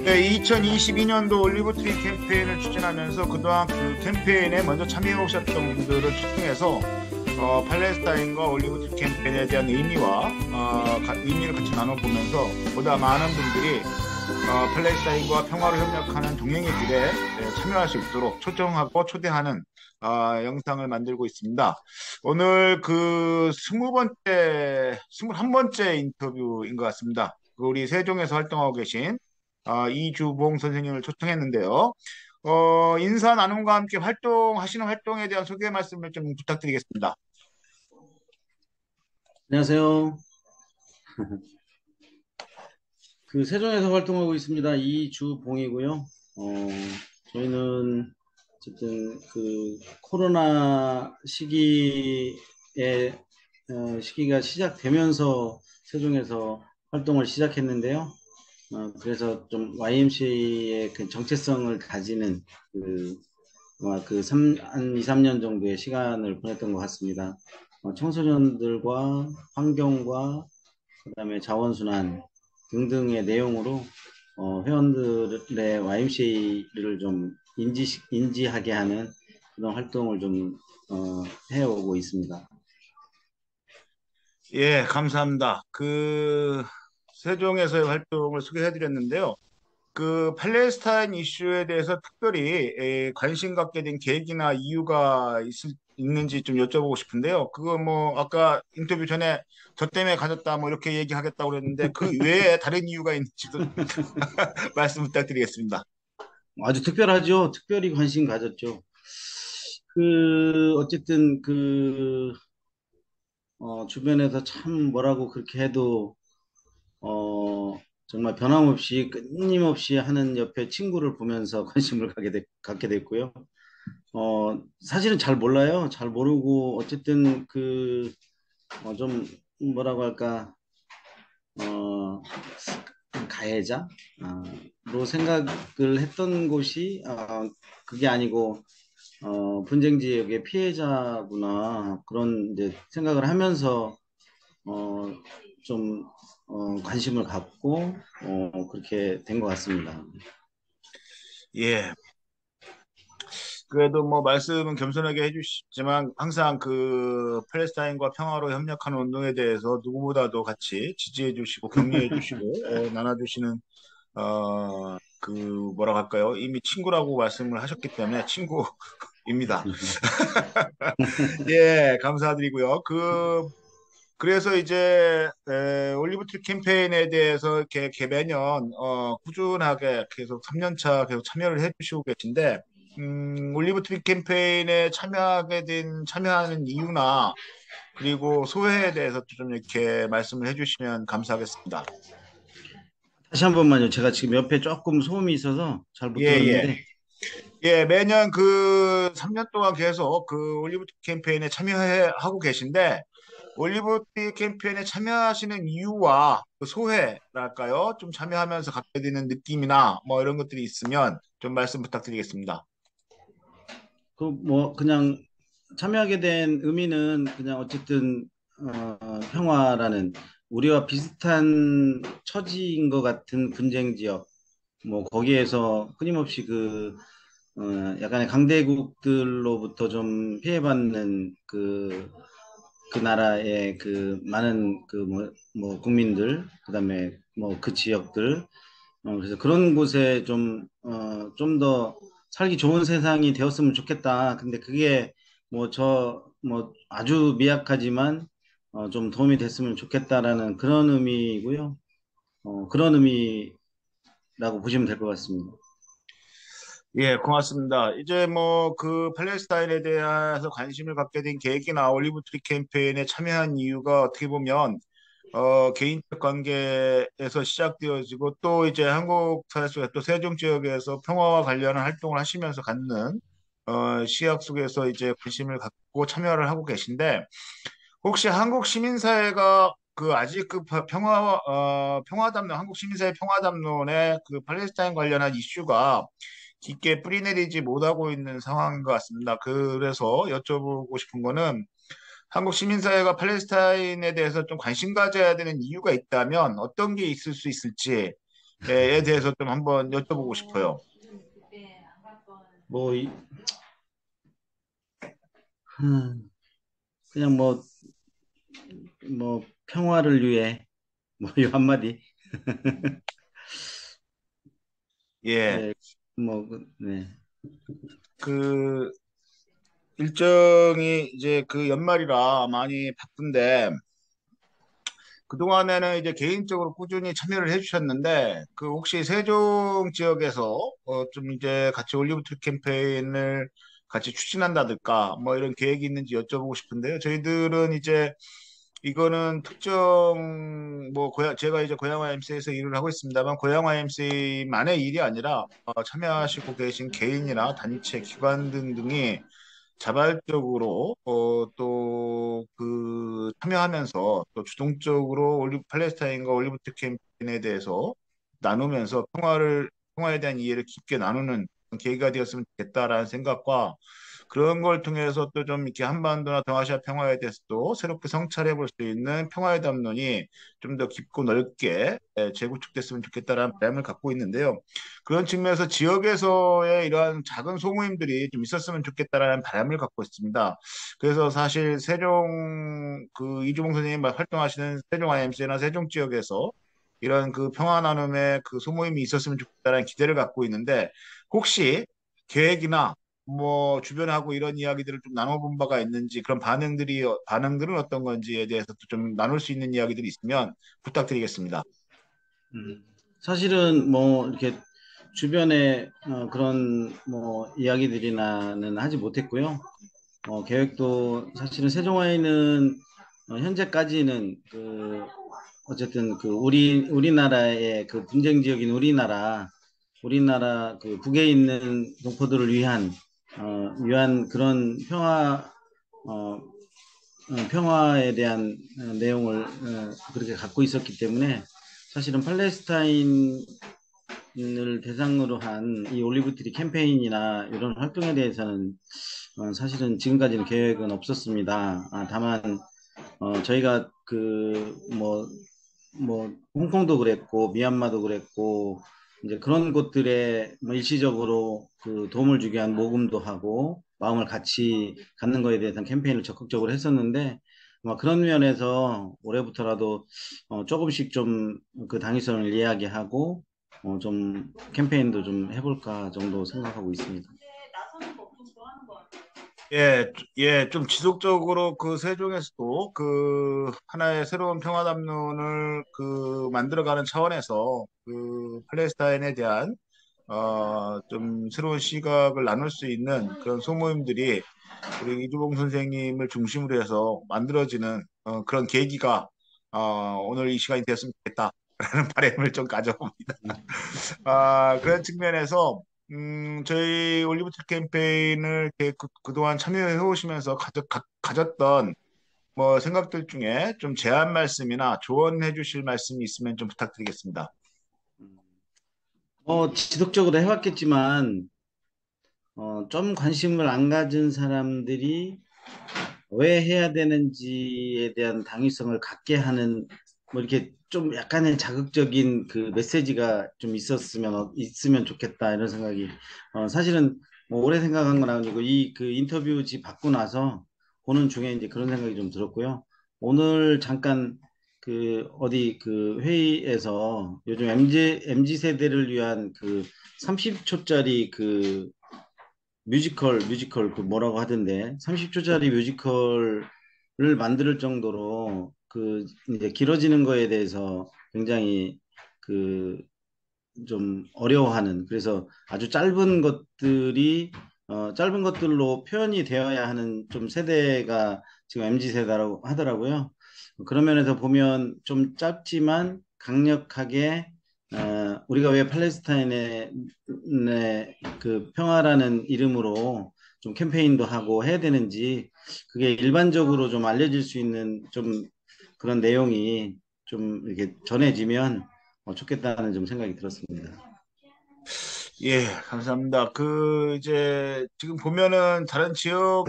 네, 2022년도 올리브트리 캠페인을 추진하면서 그동안 그 캠페인에 먼저 참여해 오셨던 분들을 초청해서 팔레스타인과 올리브트리 캠페인에 대한 의미를 같이 나눠보면서 보다 많은 분들이 팔레스타인과 평화로 협력하는 동행의 길에 참여할 수 있도록 초청하고 초대하는 영상을 만들고 있습니다. 오늘 그 21번째 인터뷰인 것 같습니다. 우리 세종에서 활동하고 계신 이주봉 선생님을 초청했는데요. 인사 나눔과 함께 활동하시는 활동에 대한 소개 말씀을 좀 부탁드리겠습니다. 안녕하세요. 세종에서 활동하고 있습니다. 이주봉이고요. 저희는 어쨌든 코로나 시기가 시작되면서 세종에서 활동을 시작했는데요. 그래서 좀 YMCA의 그 정체성을 가지는 한 2, 3년 정도의 시간을 보냈던 것 같습니다. 청소년들과 환경과 그다음에 자원순환 등등의 내용으로 회원들의 YMCA를 좀 인지하게 하는 그런 활동을 좀 해오고 있습니다. 예, 감사합니다. 세종에서의 활동을 소개해드렸는데요. 그 팔레스타인 이슈에 대해서 특별히 관심 갖게 된 계기나 이유가 있는지 좀 여쭤보고 싶은데요. 그거 뭐 아까 인터뷰 전에 저 때문에 가졌다 뭐 이렇게 얘기하겠다고 그랬는데 그 외에 다른 이유가 있는지도 말씀 부탁드리겠습니다. 아주 특별하죠. 특별히 관심 가졌죠. 어쨌든 주변에서 참 뭐라고 그렇게 해도 정말 변함없이 끊임없이 하는 옆에 친구를 보면서 관심을 갖게 됐고요. 사실은 잘 몰라요. 잘 모르고 어쨌든 좀 뭐라고 할까 어, 가해자로 생각을 했던 곳이 그게 아니고 분쟁 지역의 피해자구나 그런 이제 생각을 하면서 어, 좀 관심을 갖고 그렇게 된 것 같습니다. 예. 그래도 뭐 말씀은 겸손하게 해주시지만 항상 그 팔레스타인과 평화로 협력하는 운동에 대해서 누구보다도 같이 지지해 주시고 격려해 주시고 나눠주시는 그 뭐라고 할까요? 이미 친구라고 말씀을 하셨기 때문에 친구입니다. 예, 감사드리고요. 그래서 이제 올리브트리 캠페인에 대해서 이렇게 매년 꾸준하게 계속 3년 차 계속 참여를 해주시고 계신데 올리브트리 캠페인에 참여하는 이유나 그리고 소회에 대해서 좀 이렇게 말씀을 해주시면 감사하겠습니다. 다시 한 번만요. 제가 지금 옆에 조금 소음이 있어서 잘 못 예, 예. 들었는데 예, 매년 그 3년 동안 계속 그 올리브트리 캠페인에 참여하고 계신데 올리브티 캠페인에 참여하시는 이유와 그 소회랄까요? 좀 참여하면서 갖게 되는 느낌이나 뭐 이런 것들이 있으면 좀 말씀 부탁드리겠습니다. 그냥 참여하게 된 의미는 그냥 어쨌든 평화라는 우리와 비슷한 처지인 것 같은 분쟁 지역 뭐 거기에서 끊임없이 약간의 강대국들로부터 좀 피해받는 그 나라의 그 많은 국민들 그다음에 뭐 그 지역들 그래서 그런 곳에 좀 더 살기 좋은 세상이 되었으면 좋겠다. 근데 그게 아주 미약하지만 좀 도움이 됐으면 좋겠다라는 그런 의미이고요. 그런 의미라고 보시면 될 것 같습니다. 예, 고맙습니다. 이제 뭐 그 팔레스타인에 대해서 관심을 갖게 된 계기나 올리브트리 캠페인에 참여한 이유가 어떻게 보면 개인적 관계에서 시작되어지고 또 이제 한국 사회 속에 또 세종 지역에서 평화와 관련한 활동을 하시면서 갖는 시각 속에서 이제 관심을 갖고 참여를 하고 계신데 혹시 한국 시민사회가 그 아직 그 평화담론 한국 시민사회 평화담론에 그 팔레스타인 관련한 이슈가 깊게 뿌리내리지 못하고 있는 상황인 것 같습니다. 그래서 여쭤보고 싶은 거는 한국 시민사회가 팔레스타인에 대해서 좀 관심 가져야 되는 이유가 있다면 어떤 게 있을 수 있을지 에 대해서 좀 한번 여쭤보고 싶어요. 뭐, 음, 그냥 뭐, 평화를 위해, 뭐, 이 한마디. 예, 예, 네. 그 일정이 이제 그 연말이라 많이 바쁜데 그동안에는 이제 개인적으로 꾸준히 참여를 해주셨는데, 그 혹시 세종 지역에서 좀 이제 같이 올리브 트리 캠페인을 같이 추진한다든가 뭐 이런 계획이 있는지 여쭤보고 싶은데요. 저희들은 이제 이거는 특정 뭐 제가 이제 고양화 MC에서 일을 하고 있습니다만 고양화 MC만의 일이 아니라 참여하시고 계신 개인이나 단체, 기관 등등이 자발적으로 또 그 참여하면서 또 주동적으로 올리브 팔레스타인과 올리브트 캠페인에 대해서 나누면서 평화에 대한 이해를 깊게 나누는 계기가 되었으면 좋겠다라는 생각과 그런 걸 통해서 또 좀 이렇게 한반도나 동아시아 평화에 대해서도 새롭게 성찰해 볼 수 있는 평화의 담론이 좀 더 깊고 넓게 재구축됐으면 좋겠다라는 바람을 갖고 있는데요. 그런 측면에서 지역에서의 이러한 작은 소모임들이 좀 있었으면 좋겠다라는 바람을 갖고 있습니다. 그래서 사실 세종 이주봉 선생님 활동하시는 세종 IMC나 세종 지역에서 이런 그 평화 나눔의 그 소모임이 있었으면 좋겠다는 기대를 갖고 있는데 혹시 계획이나 뭐 주변하고 이런 이야기들을 좀 나눠본 바가 있는지 그런 반응들은 어떤 건지에 대해서 좀 나눌 수 있는 이야기들이 있으면 부탁드리겠습니다. 사실은 뭐, 이렇게 주변에 그런 뭐, 이야기들이나는 하지 못했고요. 계획도 사실은 세종화에는 현재까지는 어쨌든 우리나라의 그 분쟁 지역인 우리나라 그 북에 있는 동포들을 위한 그런 어, 평화에 대한 내용을 그렇게 갖고 있었기 때문에 사실은 팔레스타인을 대상으로 한 이 올리브트리 캠페인이나 이런 활동에 대해서는 사실은 지금까지는 계획은 없었습니다. 다만 저희가 홍콩도 그랬고, 미얀마도 그랬고, 이제 그런 곳들에 뭐 일시적으로 그 도움을 주기 위한 모금도 하고, 마음을 같이 갖는 거에 대해서 캠페인을 적극적으로 했었는데, 그런 면에서 올해부터라도 조금씩 좀 그 당위성을 이야기하고, 좀 캠페인도 좀 해볼까 정도 생각하고 있습니다. 예, 예, 좀 지속적으로 그 세종에서도 그 하나의 새로운 평화 담론을 그 만들어가는 차원에서 그 팔레스타인에 대한 좀 새로운 시각을 나눌 수 있는 그런 소모임들이 우리 이주봉 선생님을 중심으로 해서 만들어지는 그런 계기가 오늘 이 시간이 되었으면 좋겠다라는 바람을 좀 가져봅니다. 그런 측면에서 저희 올리브트 캠페인을 이렇게 그동안 참여해 오시면서 가졌던 뭐 생각들 중에 좀 제안 말씀이나 조언해 주실 말씀이 있으면 좀 부탁드리겠습니다. 지속적으로 해왔겠지만, 좀 관심을 안 가진 사람들이 왜 해야 되는지에 대한 당위성을 갖게 하는 뭐 이렇게 좀 약간의 자극적인 그 메시지가 좀 있으면 좋겠다 이런 생각이 사실은 뭐 오래 생각한 건 아니고 이 그 인터뷰지 받고 나서 보는 중에 이제 그런 생각이 좀 들었고요. 오늘 잠깐 그 어디 그 회의에서 요즘 MZ 세대를 위한 그 30초짜리 그 뮤지컬 그 뭐라고 하던데 30초짜리 뮤지컬을 만들 정도로 그 이제 길어지는 거에 대해서 굉장히 그 좀 어려워하는 그래서 아주 짧은 것들로 표현이 되어야 하는 좀 세대가 지금 MZ 세대라고 하더라고요. 그런 면에서 보면 좀 짧지만 강력하게 우리가 왜 팔레스타인의 그 평화라는 이름으로 좀 캠페인도 하고 해야 되는지 그게 일반적으로 좀 알려질 수 있는 좀 그런 내용이 좀 이렇게 전해지면 좋겠다는 좀 생각이 들었습니다. 예, 감사합니다. 이제, 지금 보면은 다른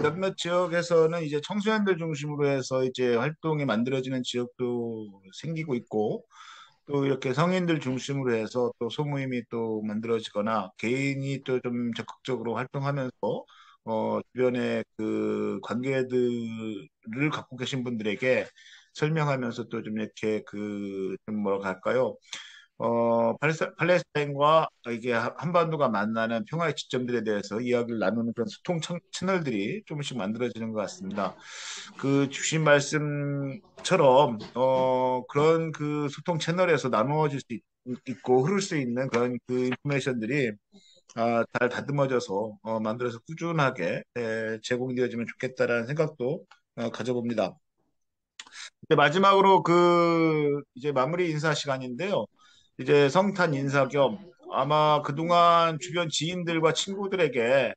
몇몇 지역에서는 이제 청소년들 중심으로 해서 이제 활동이 만들어지는 지역도 생기고 있고, 또 이렇게 성인들 중심으로 해서 또 소모임이 또 만들어지거나 개인이 또 좀 적극적으로 활동하면서 주변의 그 관계들을 갖고 계신 분들에게 설명하면서 또 좀 이렇게 그 좀 뭐랄까 할까요? 팔레스타인과 이게 한반도가 만나는 평화의 지점들에 대해서 이야기를 나누는 그런 소통 채널들이 조금씩 만들어지는 것 같습니다. 그 주신 말씀처럼 그런 그 소통 채널에서 나누어질 수 있고 흐를 수 있는 그런 그 인포메이션들이 잘 다듬어져서 만들어서 꾸준하게 제공되어지면 좋겠다라는 생각도 가져봅니다. 이제 마지막으로 그 이제 마무리 인사 시간인데요. 이제 성탄 인사 겸 아마 그동안 주변 지인들과 친구들에게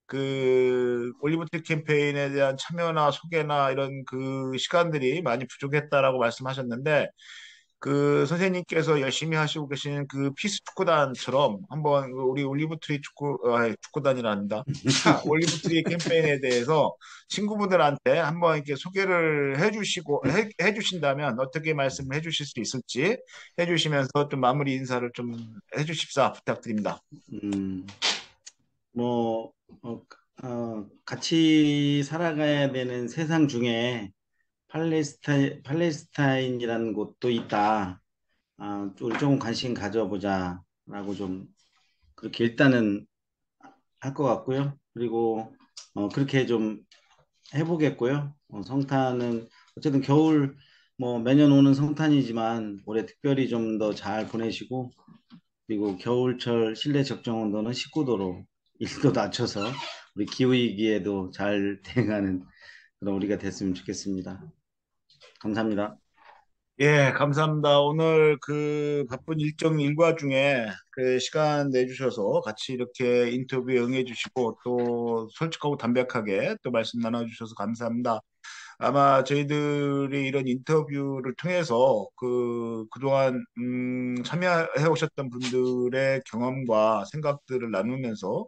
그 올리브트리 캠페인에 대한 참여나 소개나 이런 그 시간들이 많이 부족했다라고 말씀하셨는데 그 선생님께서 열심히 하시고 계시는 그 피스 축구단처럼 한번 그 우리 올리브트리 축구단이란다. 올리브트리 캠페인에 대해서 친구분들한테 한번 이렇게 소개를 해주시고 해주신다면 어떻게 말씀을 해주실 수 있을지 해주시면서 좀 마무리 인사를 좀 해주십사 부탁드립니다. 음, 뭐, 같이 살아가야 되는 세상 중에 팔레스타인이라는 곳도 있다. 우리 조금 관심 가져보자라고 좀 그렇게 일단은 할 것 같고요. 그리고 그렇게 좀 해보겠고요. 성탄은 어쨌든 겨울 뭐 매년 오는 성탄이지만 올해 특별히 좀 더 잘 보내시고 그리고 겨울철 실내 적정 온도는 19도로 1도 낮춰서 우리 기후위기에도 잘 대응하는 그런 우리가 됐으면 좋겠습니다. 감사합니다. 예, 감사합니다. 오늘 그 바쁜 일정 일과 중에 그 시간 내주셔서 같이 이렇게 인터뷰에 응해주시고 또 솔직하고 담백하게 또 말씀 나눠주셔서 감사합니다. 아마 저희들이 이런 인터뷰를 통해서 그동안 참여해 오셨던 분들의 경험과 생각들을 나누면서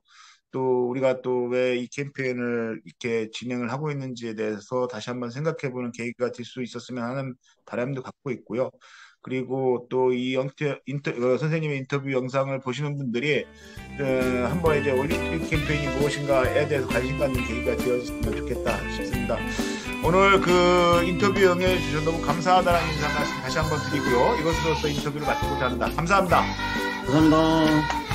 또 우리가 또 왜 이 캠페인을 이렇게 진행을 하고 있는지에 대해서 다시 한번 생각해 보는 계기가 될 수 있었으면 하는 바람도 갖고 있고요. 그리고 또 이 선생님의 인터뷰 영상을 보시는 분들이 한번 이제 올림픽 캠페인이 무엇인가에 대해서 관심 갖는 계기가 되었으면 좋겠다 싶습니다. 오늘 그 인터뷰 응해 주셔서 너무 감사하다는 인사 말씀 다시 한번 드리고요. 이것으로서 인터뷰를 마치고자 합니다. 감사합니다. 감사합니다.